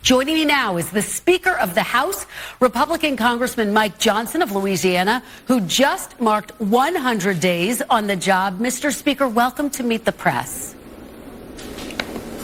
Joining me now is the Speaker of the House, Republican Congressman Mike Johnson of Louisiana, who just marked 100 days on the job. Mr. Speaker, welcome to Meet the Press.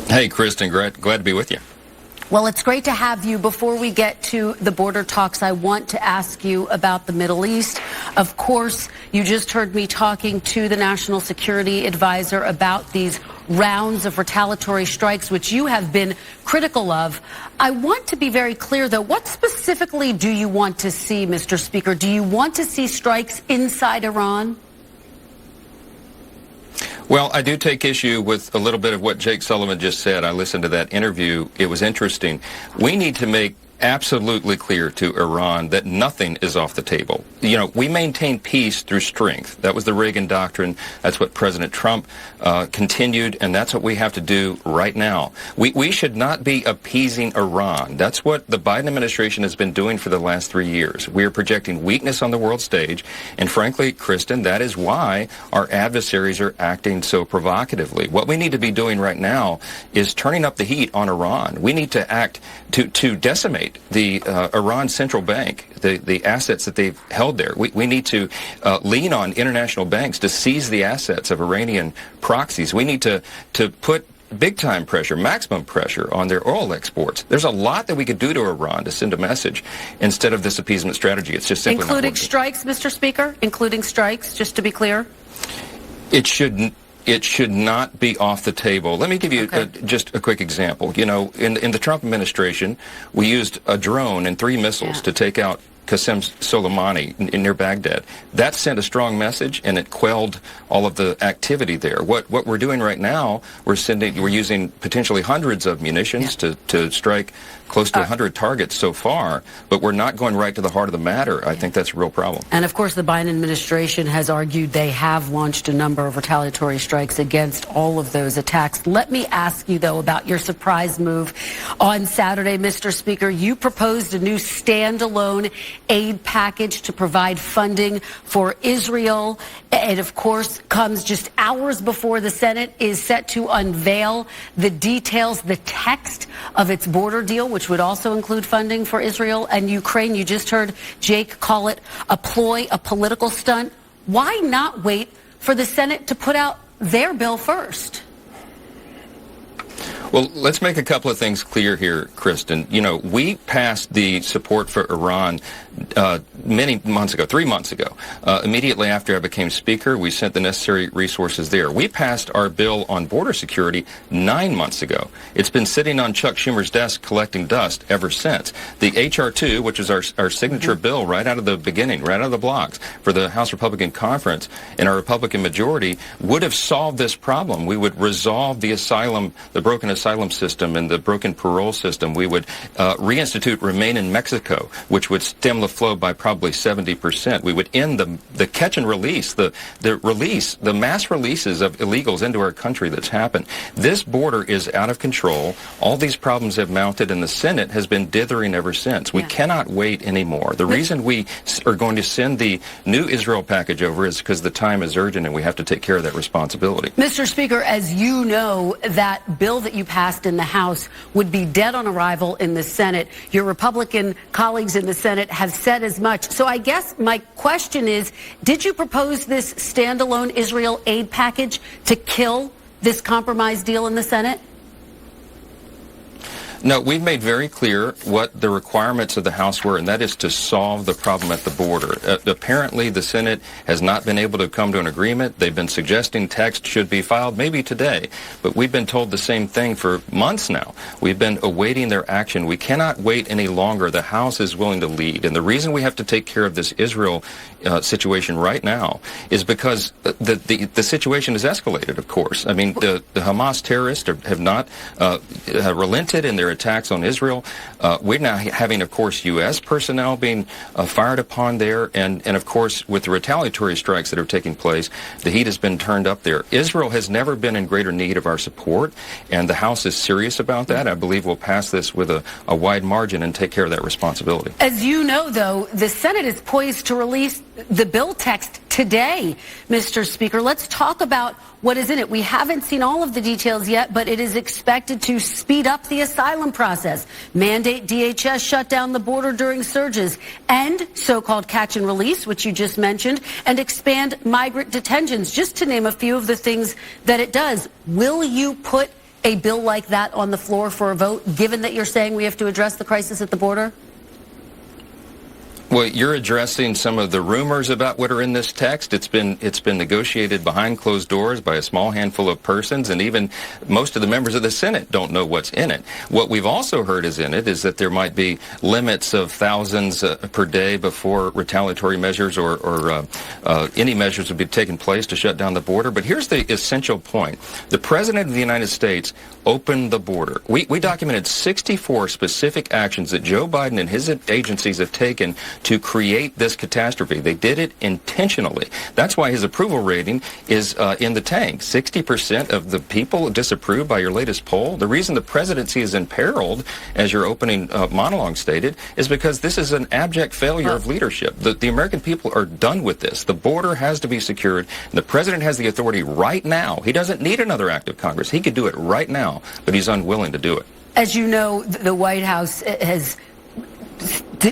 Hey, Kristen, glad to be with you. Well, it's great to have you. Before we get to the border talks, I want to ask you about the Middle East. Of course, you just heard me talking to the National Security Advisor about these rounds of retaliatory strikes, which you have been critical of. I want to be very clear, though. What specifically do you want to see, Mr. Speaker? Do you want to see strikes inside Iran? Well, I do take issue with a little bit of what Jake Sullivan just said. I listened to that interview. It was interesting. We need to make absolutely clear to Iran that nothing is off the table. You know, we maintain peace through strength. That was the Reagan doctrine. That's what President Trump continued, and that's what we have to do right now. We should not be appeasing Iran. That's what the Biden administration has been doing for the last 3 years. We are projecting weakness on the world stage, and frankly, Kristen, that is why our adversaries are acting so provocatively. What we need to be doing right now is turning up the heat on Iran. We need to act to decimate the Iran Central Bank, the assets that they've held there. We need to lean on international banks to seize the assets of Iranian proxies. We need to put big-time pressure, maximum pressure on their oil exports. There's a lot that we could do to Iran to send a message instead of this appeasement strategy. It's just simply including not working. Strikes, Mr. Speaker? Including strikes, just to be clear? It should not be off the table. Let me give you just a quick example. You know, in the Trump administration, we used a drone and 3 missiles to take out Qasem Soleimani near Baghdad. That sent a strong message, and it quelled all of the activity there. What we're doing right now, we're using potentially hundreds of munitions to strike close to 100 targets so far, but we're not going right to the heart of the matter. I think that's a real problem. And of course, the Biden administration has argued they have launched a number of retaliatory strikes against all of those attacks. Let me ask you, though, about your surprise move on Saturday, Mr. Speaker. You proposed a new standalone aid package to provide funding for Israel. It, of course, comes just hours before the Senate is set to unveil the details, the text of its border deal, which would also include funding for Israel and Ukraine. You just heard Jake call it a ploy, a political stunt. Why not wait for the Senate to put out their bill first? Well, let's make a couple of things clear here, Kristen. You know, we passed the support for Iran many months ago, 3 months ago. Immediately after I became Speaker, we sent the necessary resources there. We passed our bill on border security 9 months ago. It's been sitting on Chuck Schumer's desk collecting dust ever since. The H.R. 2, which is our signature bill right out of the beginning, right out of the blocks for the House Republican Conference and our Republican majority, would have solved this problem. We would resolve the broken asylum system and the broken parole system. We would reinstitute Remain in Mexico, which would stem the flow by probably 70%. We would end the catch and release, the mass releases of illegals into our country that's happened. This border is out of control. All these problems have mounted, and the Senate has been dithering ever since. We cannot wait anymore. The reason we are going to send the new Israel package over is because the time is urgent, and we have to take care of that responsibility. Mr. Speaker, as you know, that bill that you passed in the House would be dead on arrival in the Senate. Your Republican colleagues in the Senate have said as much. So I guess my question is, did you propose this standalone Israel aid package to kill this compromise deal in the Senate? No, we've made very clear what the requirements of the House were, and that is to solve the problem at the border. Apparently, the Senate has not been able to come to an agreement. They've been suggesting text should be filed maybe today, but we've been told the same thing for months now. We've been awaiting their action. We cannot wait any longer. The House is willing to lead, and the reason we have to take care of this Israel situation right now is because the situation has escalated, of course. I mean, the Hamas terrorists have not relented in their attacks on Israel. We're now having, of course, U.S. personnel being fired upon there, and of course, with the retaliatory strikes that are taking place, the heat has been turned up there. Israel has never been in greater need of our support, and the House is serious about that. I believe we'll pass this with a wide margin and take care of that responsibility. As you know, though, the Senate is poised to release the bill text today, Mr. Speaker. Let's talk about what is in it. We haven't seen all of the details yet, but it is expected to speed up the asylum process, mandate DHS shut down the border during surges, end so-called catch and release, which you just mentioned, and expand migrant detentions, just to name a few of the things that it does. Will you put a bill like that on the floor for a vote, given that you're saying we have to address the crisis at the border? Well, you're addressing some of the rumors about what are in this text. It's been negotiated behind closed doors by a small handful of persons, and even most of the members of the Senate don't know what's in it. What we've also heard is in it is that there might be limits of thousands per day before retaliatory measures or any measures would be taken place to shut down the border. But here's the essential point. The President of the United States opened the border. We documented 64 specific actions that Joe Biden and his agencies have taken to create this catastrophe. They did it intentionally. That's why his approval rating is in the tank. 60% of the people disapprove by your latest poll. The reason the presidency is imperiled, as your opening monologue stated, is because this is an abject failure of leadership. The American people are done with this. The border has to be secured. The president has the authority right now. He doesn't need another act of Congress. He could do it right now, but he's unwilling to do it. As you know, the White House has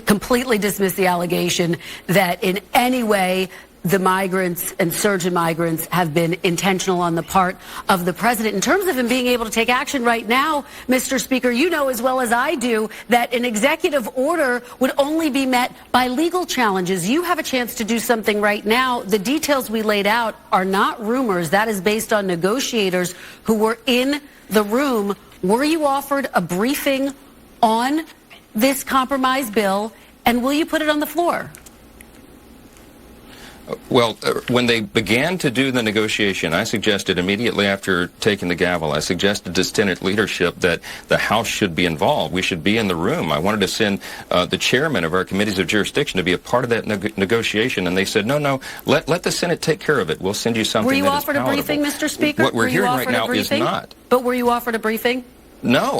completely dismissed the allegation that in any way the migrants and surge in migrants have been intentional on the part of the president. In terms of him being able to take action right now, Mr. Speaker, you know as well as I do that an executive order would only be met by legal challenges. You have a chance to do something right now. The details we laid out are not rumors. That is based on negotiators who were in the room. Were you offered a briefing on this compromise bill, and will you put it on the floor? Well, when they began to do the negotiation, I suggested immediately after taking the gavel, I suggested to Senate leadership that the House should be involved. We should be in the room. I wanted to send the chairman of our committees of jurisdiction to be a part of that negotiation, and they said, no, let the Senate take care of it. We'll send you something that is palatable. Were you offered a briefing, Mr. Speaker? What we're hearing right now is not. But were you offered a briefing? No,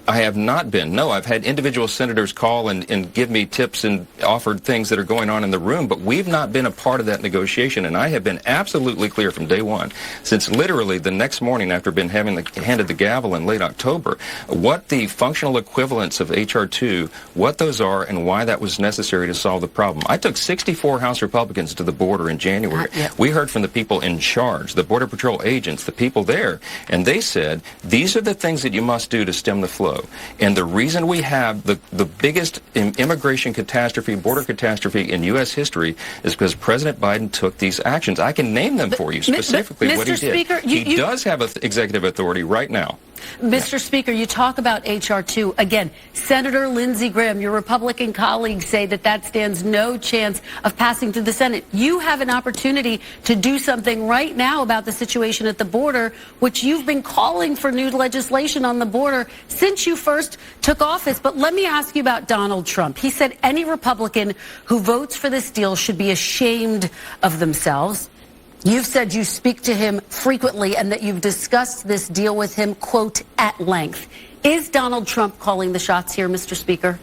I have not been. No, I've had individual senators call and give me tips and offered things that are going on in the room, but we've not been a part of that negotiation, and I have been absolutely clear from day one, since literally the next morning after having handed the gavel in late October, what the functional equivalents of H.R. 2, what those are, and why that was necessary to solve the problem. I took 64 House Republicans to the border in January. We heard from the people in charge, the Border Patrol agents, the people there, and they said, these are the things that you must do to stem the flow. And the reason we have the biggest immigration catastrophe, border catastrophe in U.S. history is because President Biden took these actions. I can name them for you specifically what he did. Speaker, he does have executive authority right now. Mr. Speaker, you talk about H.R. 2. Again, Senator Lindsey Graham, your Republican colleagues say that stands no chance of passing through the Senate. You have an opportunity to do something right now about the situation at the border, which you've been calling for new legislation on the border since you first took office. But let me ask you about Donald Trump. He said any Republican who votes for this deal should be ashamed of themselves. You've said you speak to him frequently and that you've discussed this deal with him, quote, at length. Is Donald Trump calling the shots here, Mr. Speaker?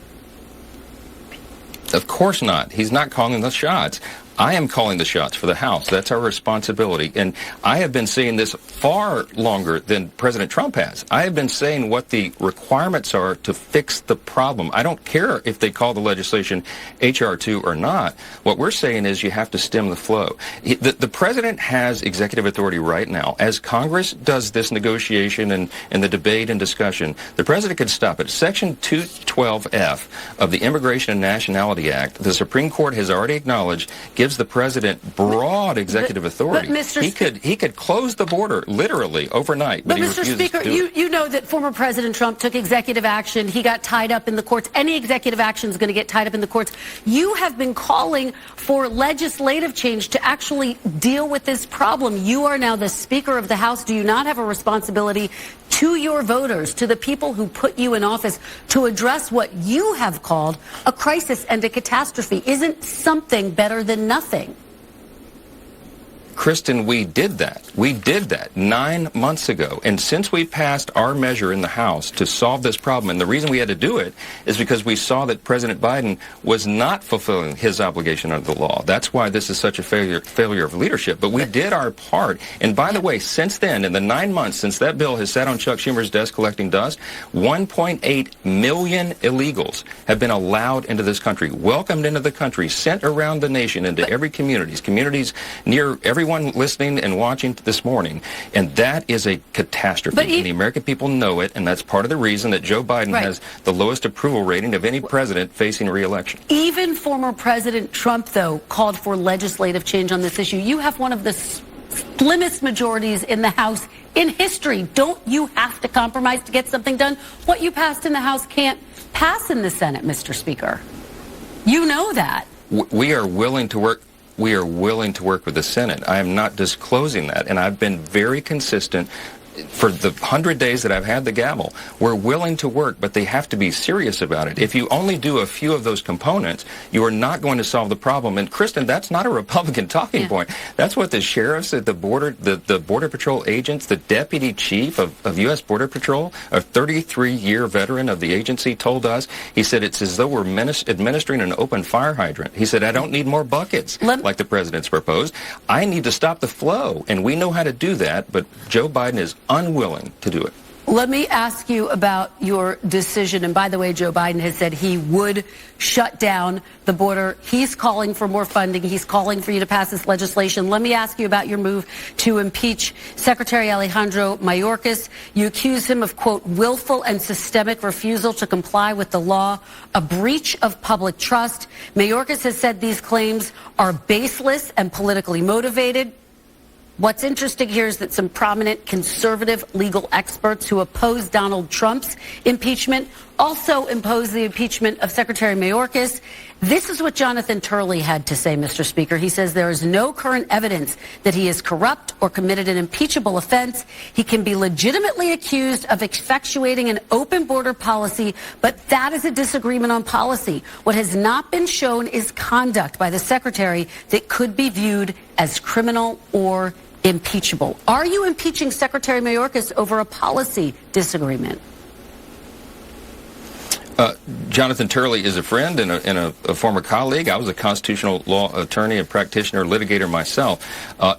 Of course not. He's not calling the shots. I am calling the shots for the House. That's our responsibility. And I have been saying this far longer than President Trump has. I have been saying what the requirements are to fix the problem. I don't care if they call the legislation H.R. 2 or not. What we're saying is you have to stem the flow. The president has executive authority right now. As Congress does this negotiation and the debate and discussion, the president can stop it. Section 212F of the Immigration and Nationality Act, the Supreme Court has already acknowledged, gives the president broad executive authority. He could close the border literally overnight, but he refuses to do it. You know that former President Trump took executive action. He got tied up in the courts. Any executive action is going to get tied up in the courts. You have been calling for legislative change to actually deal with this problem. You are now the Speaker of the House. Do you not have a responsibility to your voters, to the people who put you in office, to address what you have called a crisis and a catastrophe? Isn't something better than nothing? Kristen, we did that. We did that 9 months ago. And since we passed our measure in the House to solve this problem, and the reason we had to do it is because we saw that President Biden was not fulfilling his obligation under the law. That's why this is such a failure of leadership. But we did our part. And by the way, since then, in the 9 months since that bill has sat on Chuck Schumer's desk collecting dust, 1.8 million illegals have been allowed into this country, welcomed into the country, sent around the nation into every communities near everyone listening and watching this morning. And that is a catastrophe. And the American people know it, and that's part of the reason that Joe Biden has the lowest approval rating of any president facing re-election. Even former President Trump, though, called for legislative change on this issue. You have one of the slimmest majorities in the House in history. Don't you have to compromise to get something done? What you passed in the House can't pass in the Senate, Mr. Speaker. You know that. We are willing to work. We are willing to work with the Senate. I am not disclosing that, and I've been very consistent. For the 100 days that I've had the gavel, we're willing to work, but they have to be serious about it. If you only do a few of those components, you are not going to solve the problem. And Kristen, that's not a Republican talking point. That's what the sheriffs at the border, the Border Patrol agents, the deputy chief of U.S. Border Patrol, a 33-year veteran of the agency, told us. He said it's as though we're administering an open fire hydrant. He said, I don't need more buckets like the president's proposed. I need to stop the flow. And we know how to do that, but Joe Biden is unwilling to do it. Let me ask you about your decision. And by the way, Joe Biden has said he would shut down the border. He's calling for more funding. He's calling for you to pass this legislation. Let me ask you about your move to impeach Secretary Alejandro Mayorkas. You accuse him of, quote, willful and systemic refusal to comply with the law, a breach of public trust. Mayorkas has said these claims are baseless and politically motivated. What's interesting here is that some prominent conservative legal experts who oppose Donald Trump's impeachment also oppose the impeachment of Secretary Mayorkas. This is what Jonathan Turley had to say, Mr. Speaker. He says there is no current evidence that he is corrupt or committed an impeachable offense. He can be legitimately accused of effectuating an open border policy, but that is a disagreement on policy. What has not been shown is conduct by the secretary that could be viewed as criminal or impeachable. Are you impeaching Secretary Mayorkas over a policy disagreement? Jonathan Turley is a friend and a former colleague. I was a constitutional law attorney and practitioner, litigator myself.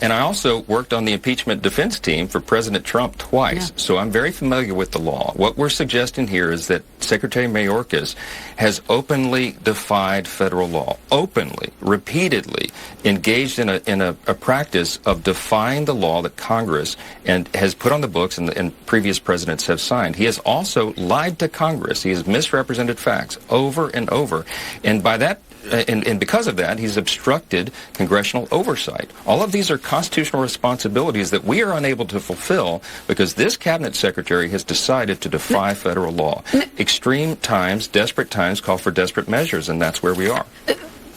And I also worked on the impeachment defense team for President Trump twice. So I'm very familiar with the law. What we're suggesting here is that Secretary Mayorkas has openly defied federal law, openly, repeatedly engaged in a practice of defying the law that Congress has put on the books and previous presidents have signed. He has also lied to Congress. He has misrepresented facts over and over. And by that, and because of that, he's obstructed congressional oversight. All of these are constitutional responsibilities that we are unable to fulfill because this cabinet secretary has decided to defy federal law. Extreme times, desperate times call for desperate measures, and that's where we are.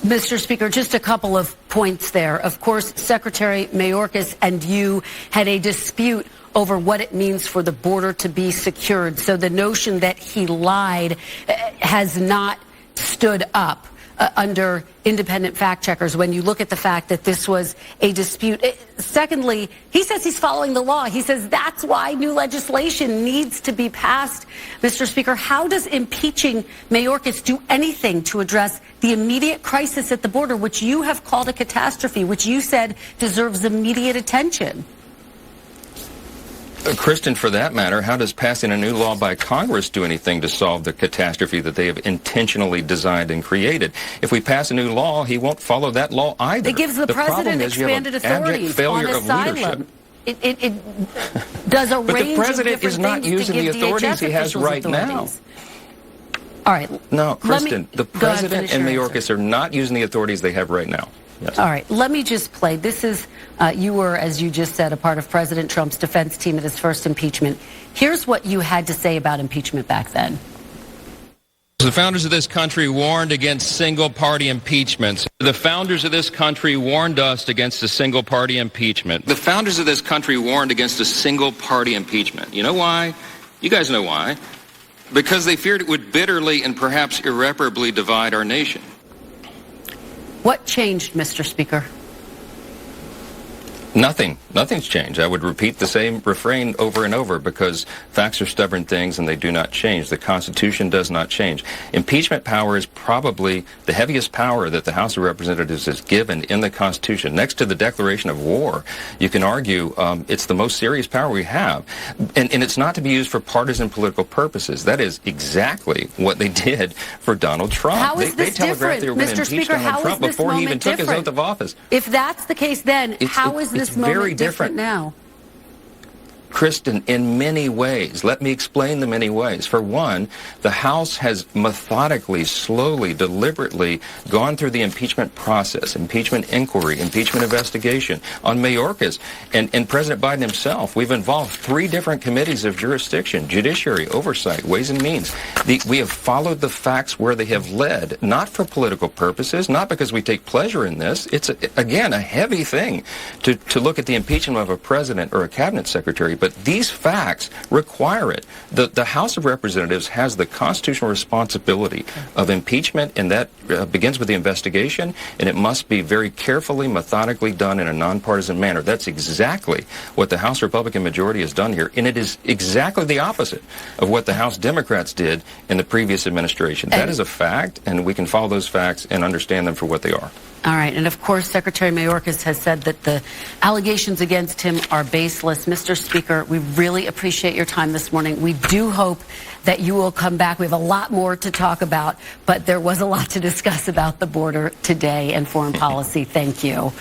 Mr. Speaker, just a couple of points there. Of course, Secretary Mayorkas and you had a dispute over what it means for the border to be secured. So the notion that he lied has not stood up under independent fact checkers when you look at the fact that this was a dispute. Secondly, he says he's following the law. He says that's why new legislation needs to be passed. Mr. Speaker, how does impeaching Mayorkas do anything to address the immediate crisis at the border, which you have called a catastrophe, which you said deserves immediate attention? Kristen, for that matter, how does passing a new law by Congress do anything to solve the catastrophe that they have intentionally designed and created? If we pass a new law, he won't follow that law either. It gives the president expanded authorities on asylum. It does a range of different things. But the president is not using the authorities he has right now. All right. No, Kristen, the president and Mayorkas are not using the authorities they have right now. Yes. All right, let me just play. This is, you were, as you just said, a part of President Trump's defense team at his first impeachment. Here's what you had to say about impeachment back then. The founders of this country warned against single-party impeachments. The founders of this country warned us against a single-party impeachment. The founders of this country warned against a single-party impeachment. You know why? You guys know why. Because they feared it would bitterly and perhaps irreparably divide our nation. What changed, Mr. Speaker? Nothing's changed. I would repeat the same refrain over and over because facts are stubborn things and they do not change. The Constitution does not change. Impeachment power is probably the heaviest power that the House of Representatives is given in the Constitution. Next to the declaration of war, you can argue it's the most serious power we have. And it's not to be used for partisan political purposes. That is exactly what they did for Donald Trump. How is this they telegraphed they were going to impeach Donald Trump before he even took his oath of office. If that's the case, then how is this moment different now? Kristen, in many ways. Let me explain the many ways. For one, the House has methodically, slowly, deliberately gone through the impeachment process, impeachment inquiry, impeachment investigation on Mayorkas and President Biden himself. We've involved 3 different committees of jurisdiction, judiciary, oversight, ways and means. We have followed the facts where they have led, not for political purposes, not because we take pleasure in this. It's, again, a heavy thing to look at the impeachment of a president or a cabinet secretary. But these facts require it. The House of Representatives has the constitutional responsibility of impeachment, and that begins with the investigation, and it must be very carefully, methodically done in a nonpartisan manner. That's exactly what the House Republican majority has done here, and it is exactly the opposite of what the House Democrats did in the previous administration. That is a fact, and we can follow those facts and understand them for what they are. All right. And of course, Secretary Mayorkas has said that the allegations against him are baseless. Mr. Speaker, we really appreciate your time this morning. We do hope that you will come back. We have a lot more to talk about, but there was a lot to discuss about the border today and foreign policy. Thank you.